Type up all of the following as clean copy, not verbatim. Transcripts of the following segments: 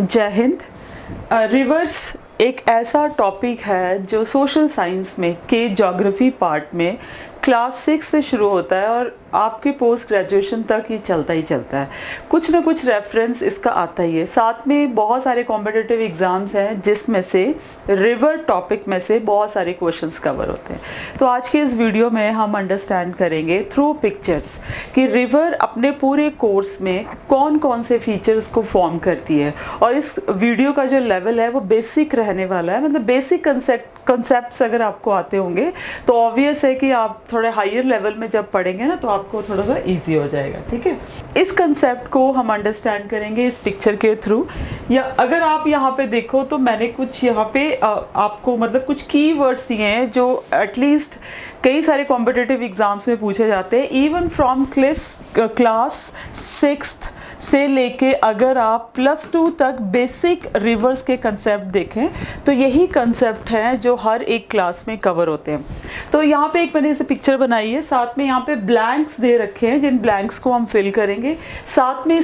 जय हिंद। रिवर्स एक ऐसा टॉपिक है जो सोशल साइंस में के ज्योग्राफी पार्ट में क्लास 6 से शुरू होता है और आपके पोस्ट ग्रेजुएशन तक ही चलता है। कुछ ना कुछ रेफरेंस इसका आता ही है। साथ में बहुत सारे कॉम्पिटिटिव एग्ज़ाम्स हैं जिसमें से रिवर टॉपिक में से बहुत सारे क्वेश्चंस कवर होते हैं। तो आज के इस वीडियो में हम अंडरस्टैंड करेंगे थ्रू पिक्चर्स कि रिवर अपने पूरे कोर्स में कौन कौन से फीचर्स को फॉर्म करती है। और इस वीडियो का जो लेवल है वो बेसिक रहने वाला है, मतलब बेसिक कंसेप्ट्स अगर आपको आते होंगे तो ऑब्वियस है कि आप थोड़े हायर लेवल में जब पढ़ेंगे ना तो आपको थोड़ा सा इजी हो जाएगा। ठीक है, इस कंसेप्ट को हम अंडरस्टैंड करेंगे इस पिक्चर के थ्रू। या अगर आप यहाँ पे देखो तो मैंने कुछ यहाँ पे आपको मतलब कुछ की वर्ड्स दिए हैं जो एटलीस्ट कई सारे कॉम्पिटिटिव एग्जाम्स में पूछे जाते हैं। इवन फ्रॉम क्लास 6th से लेके अगर आप +2 तक बेसिक रिवर्स के कंसेप्ट देखें तो यही कंसेप्ट हैं जो हर एक क्लास में कवर होते हैं। तो यहाँ पे एक मैंने इसे पिक्चर बनाई है, साथ में यहाँ पे ब्लैंक्स दे रखे हैं जिन ब्लैंक्स को हम फिल करेंगे। साथ में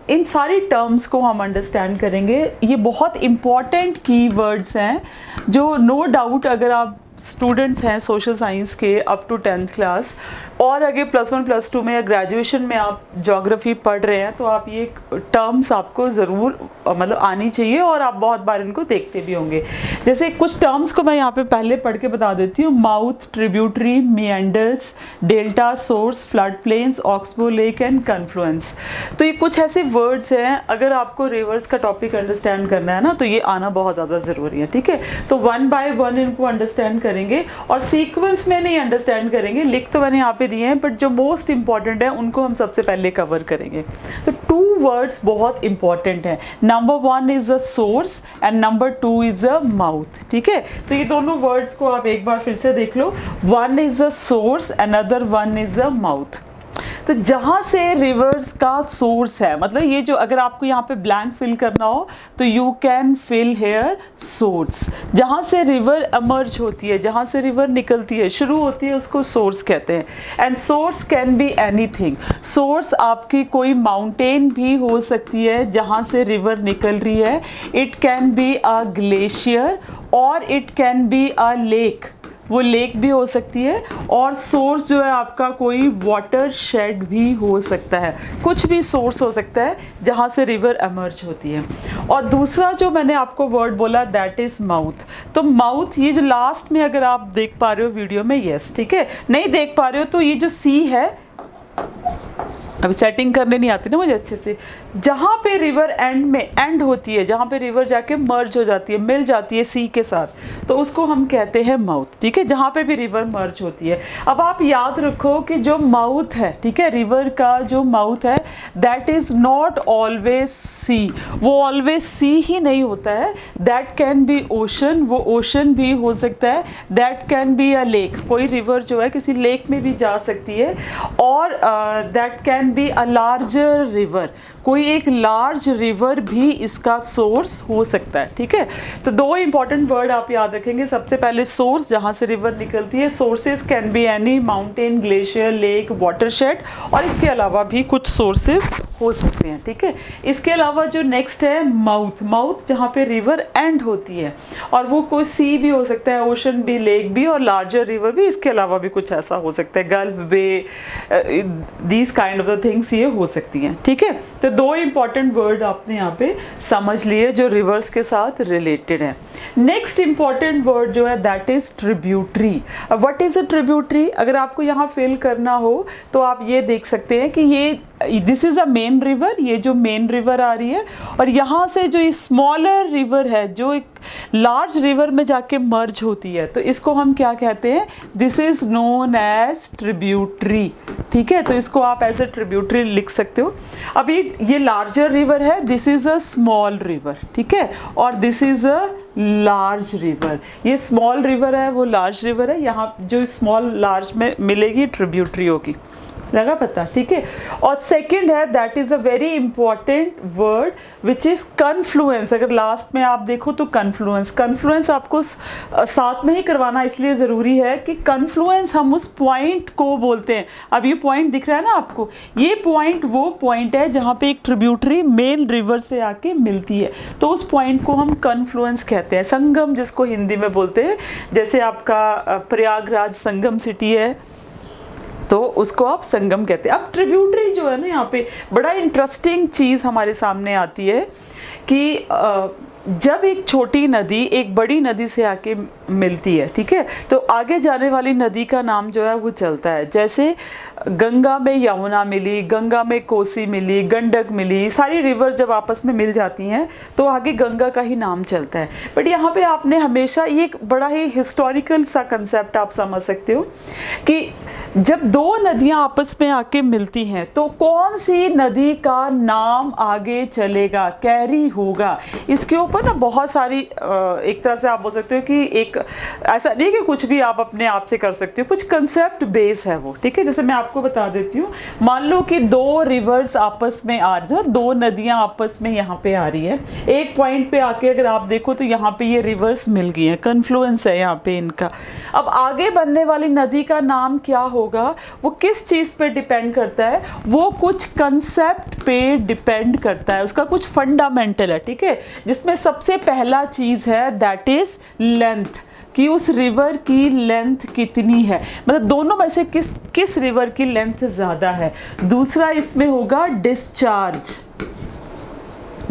इन सारी टर्म्स को हम अंडरस्टैंड करेंगे। ये बहुत इंपॉर्टेंट कीवर्ड्स हैं जो नो डाउट अगर आप स्टूडेंट्स हैं सोशल साइंस के अप टू 10th क्लास और अगर +1 +2 में या ग्रेजुएशन में आप ज्योग्राफी पढ़ रहे हैं तो आप ये टर्म्स आपको ज़रूर मतलब आनी चाहिए और आप बहुत बार इनको देखते भी होंगे। जैसे कुछ टर्म्स को मैं यहाँ पे पहले पढ़ के बता देती हूँ। Mouth, tributary, meanders, delta, source, flood plains, oxbow lake and confluence. तो ये कुछ ऐसे वर्ड्स हैं, अगर आपको रिवर्स का टॉपिक अंडरस्टैंड करना है ना तो ये आना बहुत ज़्यादा ज़रूरी है। ठीक है, तो 1 by 1 इनको अंडरस्टैंड करेंगे और सीक्वेंस में नहीं अंडरस्टैंड करेंगे। लिख तो मैंने यहाँ पे दिए हैं बट जो मोस्ट इंपॉर्टेंट है उनको हम सबसे पहले कवर करेंगे। तो 2 वर्ड्स बहुत इंपॉर्टेंट हैं। Number 1 is a source and number 2 is a mouth. ठीक है, तो ये दोनों वर्ड्स को आप एक बार फिर से देख लो। 1 is a source, another 1 is a mouth. तो जहाँ से रिवर्स का सोर्स है, मतलब ये जो अगर आपको यहाँ पे ब्लैंक फिल करना हो तो you can fill here source. जहाँ से रिवर एमर्ज होती है, जहाँ से रिवर निकलती है, शुरू होती है, उसको सोर्स कहते हैं। And source can be anything. Source आपकी कोई माउंटेन भी हो सकती है जहाँ से रिवर निकल रही है। It can be a glacier और it can be a lake, वो लेक भी हो सकती है। और सोर्स जो है आपका कोई वाटर शेड भी हो सकता है, कुछ भी सोर्स हो सकता है जहाँ से रिवर एमर्ज होती है। और दूसरा जो मैंने आपको वर्ड बोला दैट इज़ माउथ। तो माउथ ये जो लास्ट में अगर आप देख पा रहे हो वीडियो में, यस ठीक है, नहीं देख पा रहे हो तो ये जो सी है, अभी सेटिंग करने नहीं आती ना मुझे अच्छे से, जहाँ पे रिवर एंड में एंड होती है, जहाँ पे रिवर जाके मर्ज हो जाती है, मिल जाती है सी के साथ, तो उसको हम कहते हैं माउथ। ठीक है, जहाँ पे भी रिवर मर्ज होती है। अब आप याद रखो कि जो माउथ है, ठीक है, रिवर का जो माउथ है that is not always see. वो ऑलवेज सी ही नहीं होता है। दैट कैन बी ओशन, वो ओशन भी हो सकता है। That can be a lake, कोई रिवर जो है किसी लेक में भी जा सकती है। और that can be a larger river, कोई एक लार्ज रिवर भी इसका सोर्स हो सकता है। ठीक है, तो 2 इंपॉर्टेंट वर्ड आप याद रखेंगे। सबसे पहले सोर्स, जहाँ से रिवर निकलती है। Sources can be any mountain, glacier, lake, watershed, और इसके अलावा भी कुछ सोर्सेज हो सकते हैं। ठीक है, इसके अलावा जो नेक्स्ट है माउथ। माउथ जहाँ पे रिवर एंड होती है, और वो कोई सी भी हो सकता है, ओशन भी, लेक भी, और लार्जर रिवर भी। इसके अलावा भी कुछ ऐसा हो सकता है, gulf, bay, these kind of the things ये हो सकती हैं। ठीक है, तो 2 इंपॉर्टेंट वर्ड आपने यहाँ पे समझ लिए जो रिवर्स के साथ रिलेटेड है। नेक्स्ट इंपॉर्टेंट वर्ड जो है that is tributary. What is a tributary? अगर आपको यहाँ फिल करना हो तो आप ये देख सकते हैं कि ये this is a main river, ये जो मेन रिवर आ रही है, और यहाँ से जो स्मॉलर रिवर है जो एक लार्ज रिवर में जाके मर्ज होती है, तो इसको हम क्या कहते हैं? This is known as tributary. ठीक है, तो इसको आप एज ए ट्रिब्यूटरी लिख सकते हो। अभी ये लार्जर रिवर है, this is a small river. ठीक है, और this is a large river. ये स्मॉल रिवर है, वो लार्ज रिवर है, यहाँ जो स्मॉल लार्ज में मिलेगी ट्रिब्यूटरी होगी। लगा पता, ठीक है। और सेकंड है, that is a very important word which is confluence. अगर लास्ट में आप देखो तो कन्फ्लुएंस आपको साथ में ही करवाना इसलिए ज़रूरी है कि कन्फ्लुएंस हम उस पॉइंट को बोलते हैं। अब ये पॉइंट दिख रहा है ना आपको, ये पॉइंट वो पॉइंट है जहाँ पे एक ट्रिब्यूटरी मेन रिवर से आके मिलती है, तो उस पॉइंट को हम कन्फ्लुएंस कहते हैं। संगम जिसको हिंदी में बोलते हैं, जैसे आपका प्रयागराज संगम सिटी है तो उसको आप संगम कहते हैं। अब ट्रिब्यूटरी जो है ना, यहाँ पे बड़ा इंटरेस्टिंग चीज़ हमारे सामने आती है कि जब एक छोटी नदी एक बड़ी नदी से आके मिलती है, ठीक है, तो आगे जाने वाली नदी का नाम जो है वो चलता है। जैसे गंगा में यमुना मिली, गंगा में कोसी मिली, गंडक मिली, सारी रिवर जब आपस में मिल जाती हैं तो आगे गंगा का ही नाम चलता है। बट यहाँ पे आपने हमेशा ये एक बड़ा ही हिस्टोरिकल सा कंसेप्ट आप समझ सकते हो कि जब दो नदियां आपस में आके मिलती हैं तो कौन सी नदी का नाम आगे चलेगा, कैरी होगा, इसके ऊपर ना बहुत सारी एक तरह से आप बोल सकते हो कि एक ऐसा नहीं कि कुछ भी आप अपने आप से कर सकते हो, कुछ कंसेप्ट बेस है वो, ठीक है। जैसे मैं आपको बता देती हूँ, मान लो कि दो रिवर्स आपस में आ रही है, दो नदियां आपस में यहाँ पे आ रही है, एक पॉइंट पे आके अगर आप देखो तो यहाँ पे ये रिवर्स मिल गई है, कन्फ्लुएंस है यहाँ पे इनका। अब आगे बनने वाली नदी का नाम क्या होगा, वो किस चीज़ पे डिपेंड करता है, वो कुछ कंसेप्ट पे डिपेंड करता है, उसका कुछ फंडामेंटल है, ठीक है। जिसमें सबसे पहला चीज़ है दैट इज लेंथ, कि उस रिवर की लेंथ कितनी है, मतलब दोनों में से किस रिवर की लेंथ ज़्यादा है। दूसरा इसमें होगा डिस्चार्ज।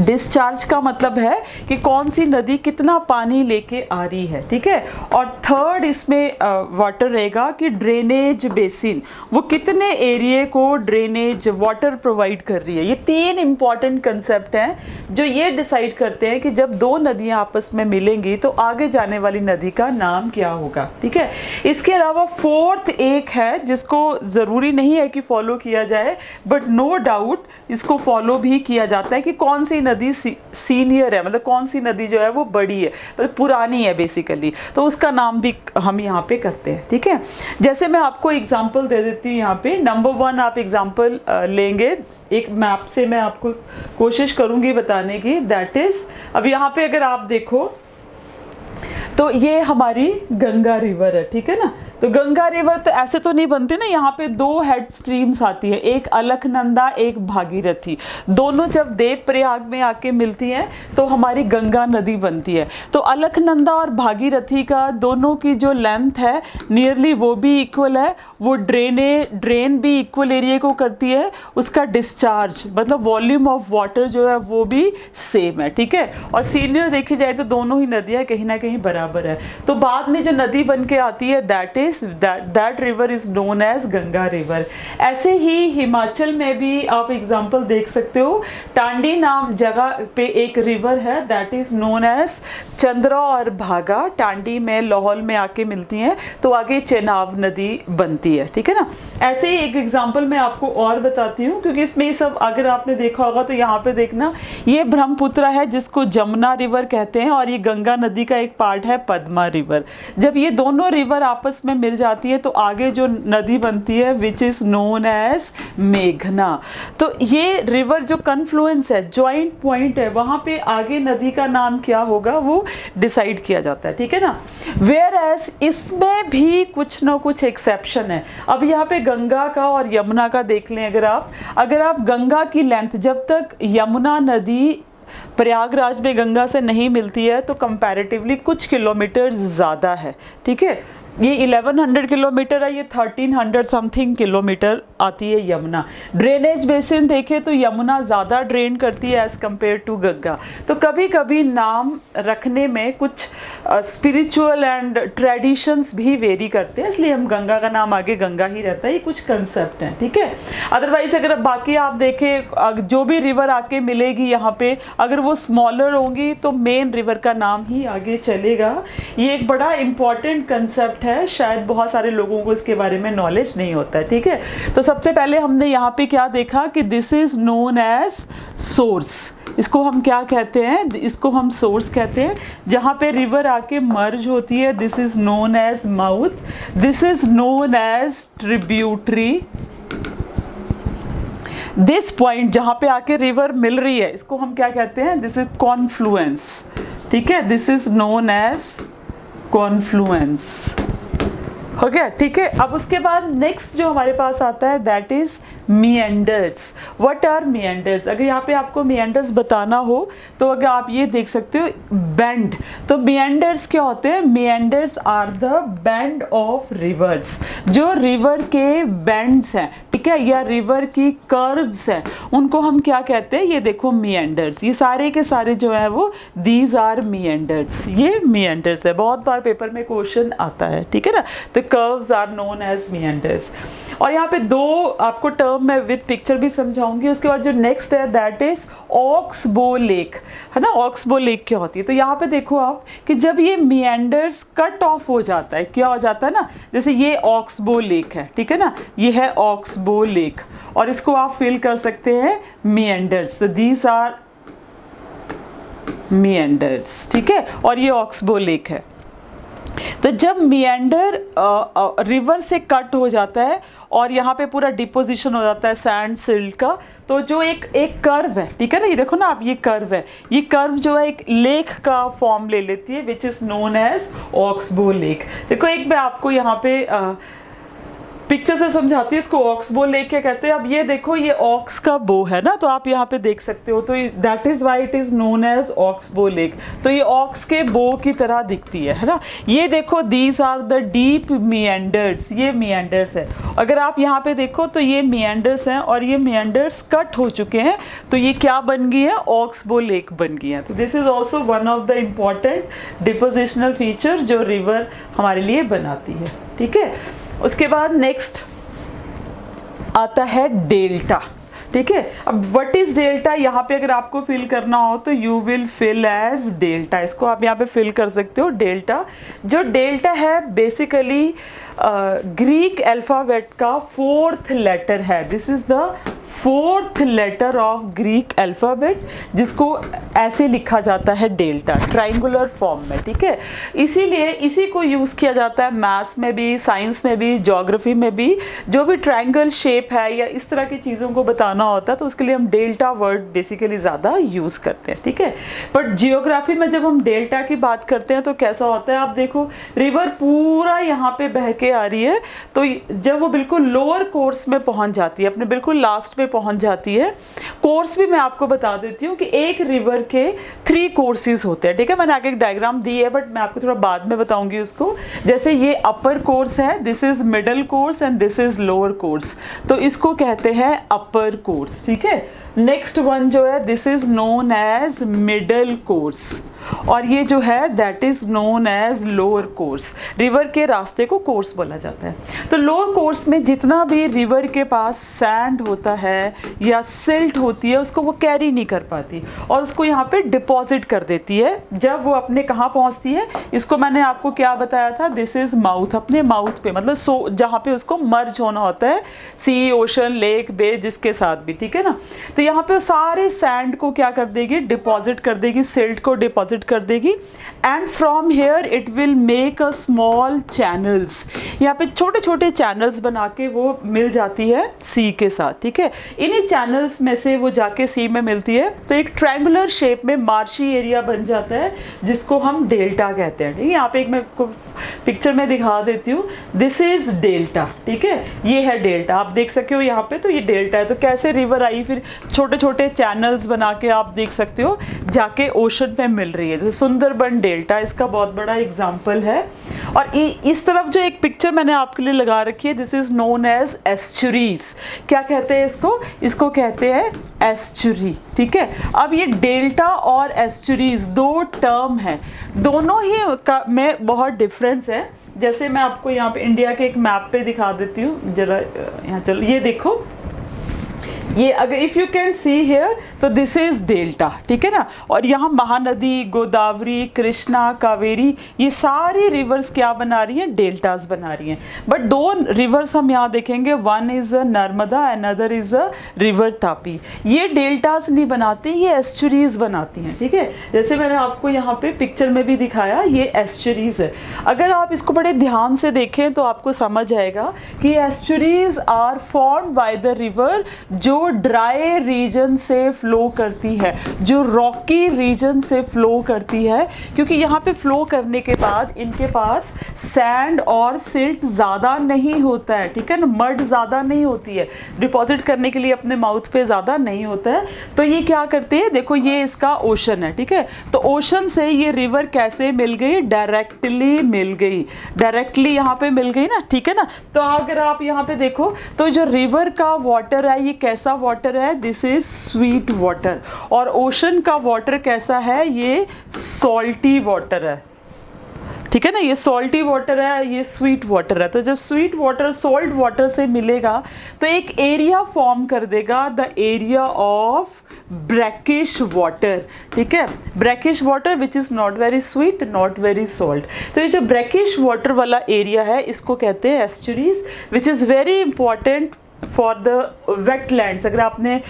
डिस्चार्ज का मतलब है कि कौन सी नदी कितना पानी लेके आ रही है, ठीक है। और थर्ड इसमें वाटर रहेगा कि ड्रेनेज बेसिन, वो कितने एरिया को ड्रेनेज वाटर प्रोवाइड कर रही है। ये तीन इंपॉर्टेंट कंसेप्ट हैं जो ये डिसाइड करते हैं कि जब दो नदियां आपस में मिलेंगी तो आगे जाने वाली नदी का नाम क्या होगा, ठीक है। इसके अलावा फोर्थ एक है जिसको ज़रूरी नहीं है कि फॉलो किया जाए, बट नो डाउट इसको फॉलो भी किया जाता है कि कौन सी नदी सीनियर है, मतलब कौन सी नदी जो है वो बड़ी है, मतलब पुरानी है बेसिकली, तो उसका नाम भी हम यहाँ पे करते हैं, ठीक है। जैसे मैं आपको एग्जांपल दे देती हूँ, यहाँ पे नंबर 1 आप एग्जांपल लेंगे, एक मैप से मैं आपको कोशिश करूँगी बताने की, दैट इज अब यहाँ पे अगर आप देखो तो ये हमारी गंगा रिवर है, ठीक है ना। तो गंगा रिवर तो ऐसे तो नहीं बनती ना, यहाँ पे दो हेड स्ट्रीम्स आती है, एक अलकनंदा एक भागीरथी, दोनों जब देवप्रयाग में आके मिलती हैं तो हमारी गंगा नदी बनती है। तो अलकनंदा और भागीरथी का दोनों की जो लेंथ है नियरली वो भी इक्वल है, वो ड्रेन भी इक्वल एरिया को करती है, उसका डिस्चार्ज मतलब वॉल्यूम ऑफ वाटर जो है वो भी सेम है, ठीक है। और सीनियर देखी जाए तो दोनों ही नदियाँ कहीं ना कहीं बराबर है। तो बाद में जो नदी बन के आती है that river is known as Ganga river. ऐसे ही हिमाचल में भी आप एग्जांपल देख सकते हो, टांडी नाम जगह पे एक रिवर है that is known as Chandra और भागा, टांडी में लाहौल में आके मिलती हैं तो आगे चेनाब नदी बनती है, ठीक है ना। ऐसे ही एक एग्जांपल मैं आपको और बताती हूँ, क्योंकि इसमें ये सब अगर आपने देखा होगा तो यहाँ पे देखना, ये ब्रह्मपुत्र है जिसको जमुना रिवर कहते हैं, और ये गंगा नदी का एक पार्ट है पद्मा रिवर। जब ये दोनों रिवर आपस में मिल जाती है तो आगे जो नदी बनती है विच इज नोन एज मेघना। तो ये रिवर जो कन्फ्लुएंस है, जॉइंट पॉइंट है, वहां पे आगे नदी का नाम क्या होगा वो डिसाइड किया जाता है, ठीक है ना। वेयर एज इसमें भी कुछ ना कुछ एक्सेप्शन है। अब यहाँ पे गंगा का और यमुना का देख लें, अगर आप गंगा की लेंथ, जब तक यमुना नदी प्रयागराज में गंगा से नहीं मिलती है तो कंपैरेटिवली कुछ किलोमीटर ज़्यादा है, ठीक है। ये 1100 किलोमीटर है, ये 1300 समथिंग किलोमीटर आती है यमुना। ड्रेनेज बेसिन देखें तो यमुना ज़्यादा ड्रेन करती है एज़ कम्पेयर टू गंगा। तो कभी कभी नाम रखने में कुछ स्पिरिचुअल एंड ट्रेडिशंस भी वेरी करते हैं, इसलिए हम गंगा का नाम आगे गंगा ही रहता है। ये कुछ कंसेप्ट हैं, ठीक है। अदरवाइज अगर बाकी आप देखें जो भी रिवर आके मिलेगी यहाँ पे, अगर वो स्मॉलर होंगी तो मेन रिवर का नाम ही आगे चलेगा। ये एक बड़ा इंपॉर्टेंट कंसेप्ट है, शायद बहुत सारे लोगों को इसके बारे में नॉलेज नहीं होता है, ठीक है। तो सबसे पहले हमने यहाँ पे क्या देखा कि this is known as source. इसको हम क्या कहते हैं, इसको हम सोर्स कहते हैं। जहाँ पे रिवर आके मर्ज होती है this is known as mouth, this is known as tributary, this point जहाँ पे आके रिवर मिल रही है, इसको हम क्या कहते हैं, दिस इज कॉन्फ्लुएंस, ठीक है, this is known as confluence, हो गया, ठीक है। अब उसके बाद नेक्स्ट जो हमारे पास आता है that is meanders। What are meanders? अगर यहाँ पे आपको meanders बताना हो तो अगर आप ये देख सकते हो बेंड, तो meanders क्या होते हैं, meanders are the bend of rivers, जो रिवर के बेंड्स हैं, ठीक है, या रिवर की कर्व्स हैं, उनको हम क्या कहते हैं, ये देखो meanders, ये सारे के सारे जो है वो these are meanders, ये meanders है, बहुत बार पेपर में क्वेश्चन आता है, ठीक है ना, तो curves are known as meanders। और यहाँ पे दो आपको टर्म मैं विद पिक्चर भी समझाऊंगी। उसके बाद जो नेक्स्ट है दैट इज ऑक्सबो लेक, है ना, ऑक्सबो लेक क्या होती है, तो यहाँ पे देखो आप कि जब ये meanders कट ऑफ हो जाता है, क्या हो जाता है ना, जैसे ये ऑक्सबो लेक है, ठीक है ना, ये है ऑक्सबो लेक, और इसको आप फिल कर सकते हैं meanders, तो दीज आर meanders, ठीक है, और ये ऑक्सबो लेक है। तो जब meander रिवर से कट हो जाता है और यहाँ पे पूरा डिपोजिशन हो जाता है सैंड सिल्ट का, तो जो एक कर्व है, ठीक है ना, ये देखो ना आप, ये कर्व है, ये कर्व जो है एक लेक का फॉर्म ले लेती है which is known as oxbow lake. देखो एक मैं आपको यहाँ पे पिक्चर से समझाती है, इसको ऑक्सबो लेक क्या कहते हैं। अब ये देखो, ये ऑक्स का बो है ना, तो आप यहाँ पे देख सकते हो, तो that is why it is known as oxbow lake, तो ये ऑक्स के बो की तरह दिखती है ना। ये देखो these are the deep meanders, ये meanders है। अगर आप यहाँ पे देखो तो ये meanders हैं और ये meanders कट हो चुके हैं, तो ये क्या बन गई है, ऑक्सबो लेक बन गई है। तो this is also one of the important depositional feature जो रिवर हमारे लिए बनाती है, ठीक है। उसके बाद नेक्स्ट आता है डेल्टा, ठीक है। अब व्हाट इज डेल्टा, यहाँ पे अगर आपको फिल करना हो तो you will fill as delta, इसको आप यहाँ पे फिल कर सकते हो डेल्टा। जो डेल्टा है बेसिकली ग्रीक अल्फ़ाबेट का फोर्थ लेटर है, this is the fourth letter of Greek alphabet, जिसको ऐसे लिखा जाता है डेल्टा, ट्राइंगुलर फॉर्म में, ठीक है। इसीलिए इसी को यूज़ किया जाता है मैथ्स में भी, साइंस में भी, ज्योग्राफी में भी, जो भी ट्राइंगल शेप है या इस तरह की चीज़ों को बताना होता है तो उसके लिए हम डेल्टा वर्ड बेसिकली ज़्यादा यूज़ करते हैं, ठीक है। बट जियोग्राफी में जब हम डेल्टा की बात करते हैं तो कैसा होता है, आप देखो रिवर पूरा यहाँ पे बह के आ रही है, तो जब वो बिल्कुल लोअर कोर्स में पहुँच जाती है, अपने बिल्कुल लास्ट में पहुंच जाती है, कोर्स भी मैं आपको बता देती हूँ कि एक रिवर के 3 कोर्सेज होते हैं, ठीक है। मैंने आगे एक डायग्राम दी है बट मैं आपको थोड़ा बाद में बताऊंगी उसको। जैसे ये अपर कोर्स है, this is middle course and this is lower course, तो इसको कहते हैं अपर कोर्स, ठीक है। नेक्स्ट वन जो है this is known as middle course, और ये जो है that is known as lower course. River के रास्ते को कोर्स बोला जाता है। तो लोअर कोर्स में जितना भी रिवर के पास सैंड होता है या सिल्ट होती है उसको वो कैरी नहीं कर पाती और उसको यहाँ पे डिपॉजिट कर देती है। जब वो अपने कहाँ पहुँचती है, इसको मैंने आपको क्या बताया था, दिस इज माउथ, अपने माउथ पे, मतलब जहाँ पे उसको मर्ज होना होता है, सी, ओशन, लेक, बे, जिसके साथ भी, ठीक है ना। तो यहाँ पे सारे सैंड को क्या कर देगी, डिपॉजिट कर देगी, सिल्ट को डिपॉजिट कर देगी, and from here it will make a small channels. यहाँ पे छोटे छोटे चैनल्स बना के वो मिल जाती है सी के साथ, ठीक है। इन्हीं चैनल्स में से वो जाके सी में मिलती है, तो एक ट्रायंगुलर शेप में मार्शी एरिया बन जाता है जिसको हम डेल्टा कहते हैं, ठीक है। यहाँ पे एक मैं पिक्चर में दिखा देती हूँ, दिस इज डेल्टा, ठीक है, ये है डेल्टा, आप देख सकते हो यहाँ पे, तो ये डेल्टा है। तो कैसे रिवर आई, फिर छोटे छोटे चैनल्स बना के आप देख सकते हो जाके ओशन में मिल रही है, जैसे सुंदरबन डेल्टा इसका बहुत बड़ा एग्जाम्पल है। और इस तरफ जो एक पिक्चर मैंने आपके लिए लगा रखी है, this is known as estuaries. क्या कहते हैं इसको, इसको कहते हैं एस्चुरी, ठीक है। अब ये डेल्टा और एस्चुरीज 2 टर्म है, दोनों ही में बहुत डिफरेंस है। जैसे मैं आपको यहाँ पे इंडिया के एक मैप पे दिखा देती हूँ, जरा यहाँ चलो, ये देखो, ये अगर if you can see here, तो दिस इज डेल्टा, ठीक है ना। और यहाँ महानदी, गोदावरी, कृष्णा, कावेरी, ये सारी रिवर्स क्या बना रही हैं, डेल्टास बना रही हैं। बट 2 रिवर्स हम यहाँ देखेंगे, one is a Narmada, another is a river Tapi. ये डेल्टास नहीं बनाती, ये एस्चुरीज बनाती हैं, ठीक है। जैसे मैंने आपको यहाँ पे पिक्चर में भी दिखाया, ये एस्चुरीज है। अगर आप इसको बड़े ध्यान से देखें तो आपको समझ आएगा कि estuaries are formed by the river जो जो ड्राई रीजन से फ्लो करती है, जो रॉकी रीजन से फ्लो करती है, क्योंकि यहाँ पे फ्लो करने के बाद इनके पास सैंड और सिल्ट ज़्यादा नहीं होता है, ठीक है ना, मड ज़्यादा नहीं होती है, डिपॉजिट करने के लिए अपने माउथ पे ज़्यादा नहीं होता है। तो ये क्या करते हैं, देखो ये इसका ओशन है, ठीक है, तो ओशन से ये रिवर कैसे मिल गई, डायरेक्टली मिल गई, डायरेक्टली यहाँ पे मिल गई ना, ठीक है ना। तो अगर आप यहाँ पे देखो तो जो रिवर का वाटर है ये कैसा वाटर है, दिस इज स्वीट वाटर, और ओशन का वाटर कैसा है, ये सॉल्टी वाटर है, ठीक है ना, ये सॉल्टी वाटर है, ये स्वीट वाटर है। तो जब स्वीट वाटर सॉल्ट वाटर से मिलेगा तो एक एरिया फॉर्म कर देगा, the area of brackish water, ठीक है, brackish water which is not very sweet, not very salt. तो ये जो ब्रैकिश वाटर वाला एरिया है इसको कहते हैं estuaries, which is very important for the wetlands. अगर आपने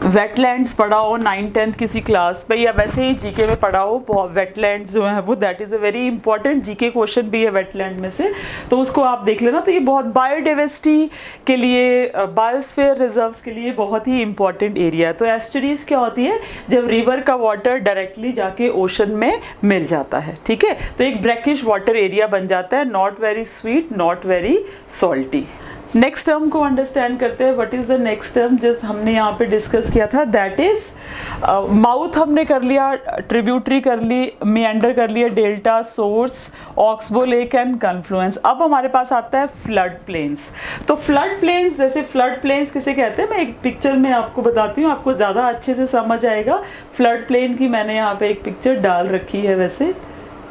वेटलैंड्स पढ़ा हो 9th-10th किसी क्लास पे, या वैसे ही जीके में पढ़ा हो, वेटलैंड्स जो है वो that is a very important GK question भी है वेटलैंड में से, तो उसको आप देख लेना। तो ये बहुत बायोडाइवर्सिटी के लिए, बायोस्फीयर रिजर्व्स के लिए बहुत ही इंपॉर्टेंट एरिया है। तो एस्चुरीज क्या होती है, जब रिवर का वाटर डायरेक्टली जाके ओशन में मिल जाता है, ठीक है, तो एक ब्रैकिश वाटर एरिया बन जाता है, not very sweet, not very salty. Next term को अंडरस्टैंड करते हैं, what is the next term जो हमने यहाँ पे डिस्कस किया था, दैट इज़ माउथ हमने कर लिया, ट्रिब्यूटरी कर ली, मिएंडर कर लिया, delta, source, oxbow lake and confluence. अब हमारे पास आता है फ्लड प्लेन्स। तो फ्लड प्लेन्स, जैसे फ्लड प्लेन्स किसे कहते हैं, मैं एक पिक्चर में आपको बताती हूँ, आपको ज़्यादा अच्छे से समझ आएगा। फ्लड प्लेन की मैंने यहाँ पे एक पिक्चर डाल रखी है वैसे,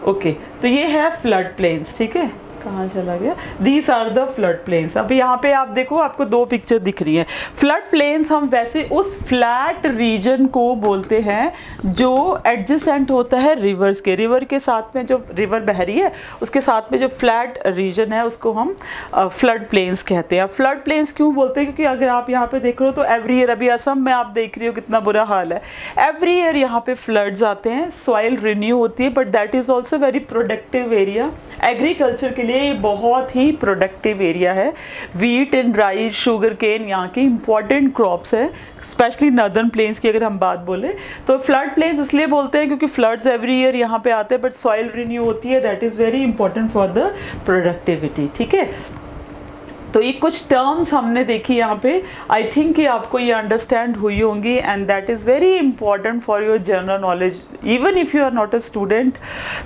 ओके, तो ये है फ्लड प्लेन्स, ठीक है, कहाँ चला गया, these are the flood plains. अब यहाँ पे आप देखो, आपको दो पिक्चर दिख रही हैं। फ्लड प्लेन्स हम वैसे उस फ्लैट रीजन को बोलते हैं जो एडजेसेंट होता है रिवर्स के, रिवर के साथ में जो रिवर बह रही है उसके साथ में जो फ्लैट रीजन है उसको हम फ्लड प्लेन्स कहते हैं। फ्लड प्लेन्स क्यों बोलते हैं, क्योंकि अगर आप यहाँ पे देख रहे हो तो एवरी ईयर, अभी असम में आप देख रही हो कितना बुरा हाल है, एवरी ईयर यहाँ पे फ्लड्स आते हैं, सॉइल रिन्यू होती है, but that is also very productive area, agriculture के लिए ये बहुत ही प्रोडक्टिव एरिया है। Wheat and rice, sugar cane यहाँ की इंपॉर्टेंट क्रॉप्स है, स्पेशली नॉर्दर्न प्लेन्स की अगर हम बात बोले तो। फ्लड प्लेन्स इसलिए बोलते हैं क्योंकि फ्लड्स एवरी ईयर यहाँ पे आते हैं, बट सॉइल रिन्यू होती है, that is very important for the productivity, ठीक है। तो ये कुछ टर्म्स हमने देखी यहाँ पे, आई थिंक कि आपको ये अंडरस्टैंड हुई होंगी, and that is very important for your general knowledge, even if you are not a student,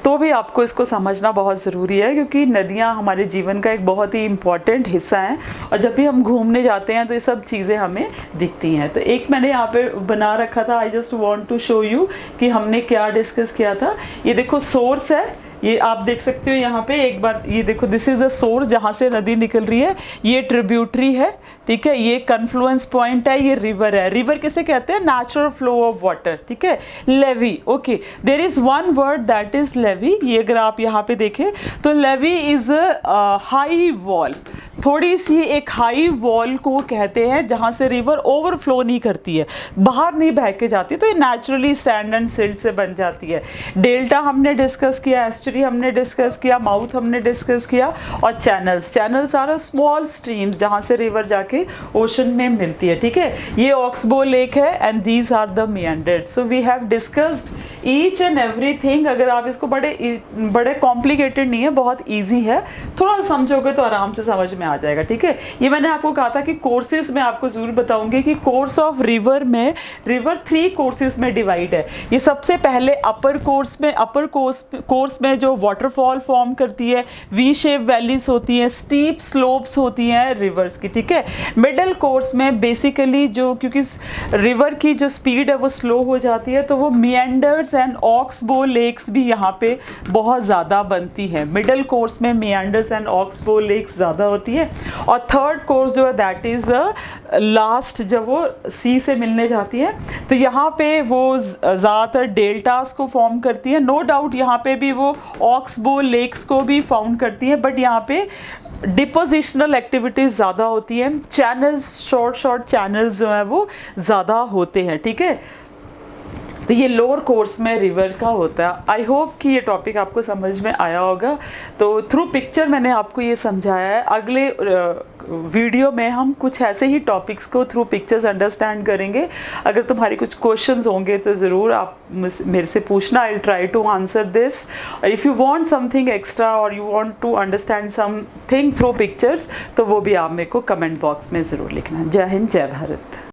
तो भी आपको इसको समझना बहुत ज़रूरी है, क्योंकि नदियाँ हमारे जीवन का एक बहुत ही इंपॉर्टेंट हिस्सा हैं, और जब भी हम घूमने जाते हैं तो ये सब चीज़ें हमें दिखती हैं। तो एक मैंने यहाँ पे बना रखा था, I just want to show you कि हमने क्या डिस्कस किया था। ये देखो सोर्स है, ये आप देख सकते हो यहाँ पे, एक बार ये देखो, दिस इज द सोर्स जहाँ से नदी निकल रही है, ये ट्रिब्यूटरी है, ठीक है, ये कन्फ्लुएंस पॉइंट है, ये रिवर है। रिवर किसे कहते हैं, नेचुरल फ्लो ऑफ वाटर, ठीक है, levee, okay, there is one word that is levee. ये अगर आप यहाँ पे देखें तो लेवी इज हाई वॉल, थोड़ी सी एक हाई वॉल को कहते हैं जहाँ से रिवर ओवरफ्लो नहीं करती है, बाहर नहीं बह के जाती, तो ये नेचुरली सैंड एंड सिल्ट से बन जाती है। डेल्टा हमने डिस्कस किया, एस्चुरी हमने डिस्कस किया, माउथ हमने डिस्कस किया, और channels, channels are small streams जहाँ से रिवर जाके ओशन में मिलती है, ठीक है। ये ऑक्सबो लेक है and these are the meanders. So we have discussed each and everything. अगर आप इसको बड़े कॉम्प्लिकेटेड नहीं है, बहुत ईजी है, थोड़ा समझोगे तो आराम से समझ में आ जाएगा, ठीक है। ये मैंने आपको कहा था कि कोर्सेज में आपको जरूर बताऊंगी कि कोर्स ऑफ रिवर में, रिवर 3 कोर्सेज में डिवाइड है। ये सबसे पहले अपर कोर्स में जो वाटरफॉल फॉर्म करती है, वी शेप वैलीज होती हैं, स्टीप स्लोप्स होती हैं रिवर्स की, ठीक है। मिडल कोर्स में बेसिकली जो, क्योंकि रिवर की जो स्पीड है वो स्लो हो जाती है, तो वो मिएंडर्स एंड ऑक्सबो लेक्स भी यहाँ पे बहुत ज़्यादा बनती है। मिडल कोर्स में मिएंडर्स एंड ऑक्सबो लेक्स ज़्यादा होती है, और थर्ड कोर्स जो है दैट इज़ लास्ट, जब वो सी से मिलने जाती है तो यहाँ पे वो ज़्यादातर डेल्टास को फॉर्म करती है। नो डाउट यहाँ पे भी वो ऑक्सबो लेक्स को भी फाउंड करती है, बट यहाँ पे डिपोजिशनल एक्टिविटीज़ ज़्यादा होती हैं, चैनल्स, शॉर्ट चैनल्स जो हैं वो ज़्यादा होते हैं, ठीक है। तो ये लोअर कोर्स में रिवर का होता है। आई होप कि ये टॉपिक आपको समझ में आया होगा। तो थ्रू पिक्चर मैंने आपको ये समझाया है। अगले वीडियो में हम कुछ ऐसे ही टॉपिक्स को थ्रू पिक्चर्स अंडरस्टैंड करेंगे। अगर तुम्हारे कुछ क्वेश्चंस होंगे तो ज़रूर आप मेरे से पूछना। I will try to answer this. If you want something extra और you want to understand something through pictures, तो वो भी आप मेरे को कमेंट बॉक्स में ज़रूर लिखना। जय हिंद, जय भारत।